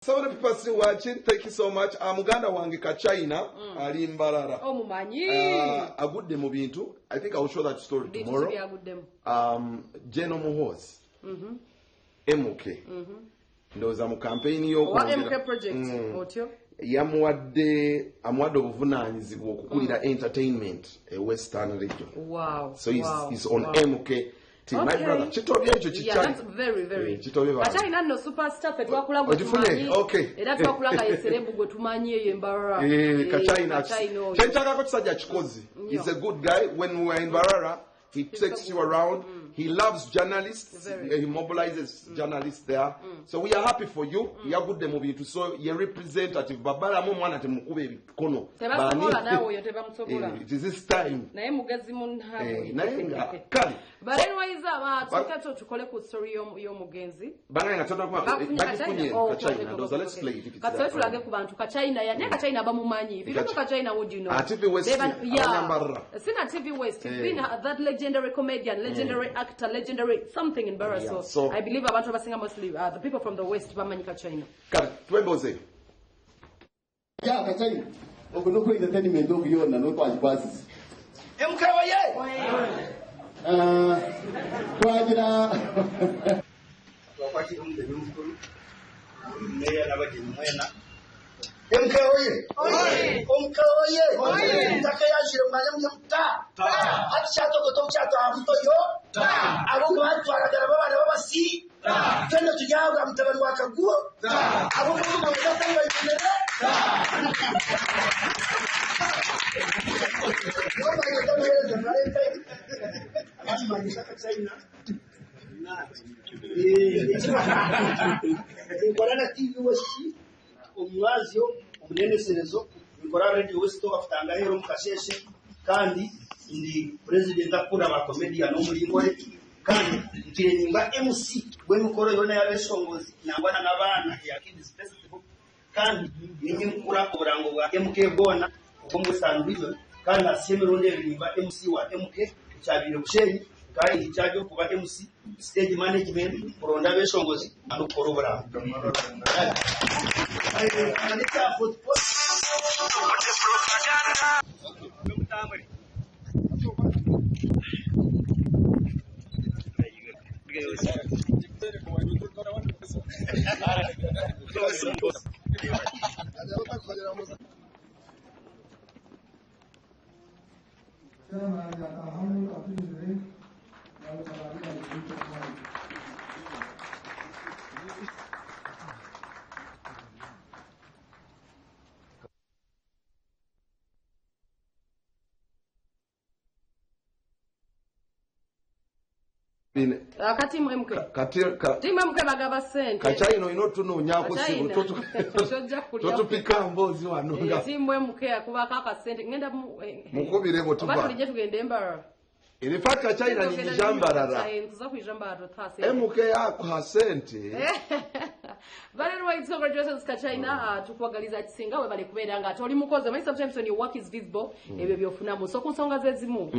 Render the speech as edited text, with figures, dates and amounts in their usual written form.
So many people still watching. Thank you so much. Muganda wange ka China ali Mbarara. Oh mumanyi. Agudde mu bintu. I think I will show that story tomorrow. Jeno Muhoozi. MK. Ndoza mu campaign yo ko MK project otyo. Amuwadde obuvunaanyizibwa okukulira entertainment Western region. Wow. So he's on MK. Okay. My brother, yeah, that's very. Kachina no superstar petwakula gwe tumanyi. Okay. Era twakulanga yeserebu gwe tumanyi ye Mbarara. Kachina. Chenchaka ko tusajja kikozi. He's a good guy. When we were in Mbarara, he takes you around. He loves journalists. He mobilizes journalists there. So we are happy for you. Agudde mu bintu. So your representative babala mu mwana temukube ebikono. Tebasobola nawe yo tebamutsobola. It is this time. Naye mugezi munhawe. Naye kali. But anyways tukato tukole ku story yo mugenzi. Banga ngatona kwa bakifunye Kachina. Let's play it if it's. Katso tulage ku bantu Kachina ya ne Kachina bamumanyi. If you know Kachina would you know? TV West. Sina TV West. Been that legendary comedian, legendary actor, legendary something in Mbarara. So I believe abantu abasinga mostly the people from the West bamanyi Kachina. Kati twemboze. Ya Kachina. Okunoku entertainment okuyona no kwazi. MK Twagira wakwati umde n'umukuru meya n'abageni mwena MK oye ndaka yashire mwanya muta ati cyato goto cyato abuto yo abo batwaragara babana babasi twende tujyaga mutabani wakaguo abo kuma batanga ibinere Nikorana TV wasi omwazyo omuneneserezo nikora radio west afutanga hero mukasheshe kandi ndi president akura ba comedian omulingore kandi ntirenyimba MC bwe mukoro yona yabeshongozi nangwana nabana ya kids festival kandi ninyi mukura oburango bwa MK bona okomwe sanduizo kandi asyemeronde rimba MC wa MK cyabire bushenyi kandi icyaje kuba MC stage management kuronda beshongozi anukoro burango Akati MK. Timu MK bagaba sente. Kachina ino tunonya ko sibu totupika mbozi wanonga. Timu MK akuba kaka sente ngenda mukubire bo tuba. Batulije tugende Mbarara. In fact Kachina ni Mbarara. Tuza kwijamba thase. MK yako hasente. But anyway, congratulations Kachina tukwagaliza kisinga we bale kuberanga. Toli mukoze. Sometimes when your work is visible, ebyo byofuna mu. So kunsonga zezimu.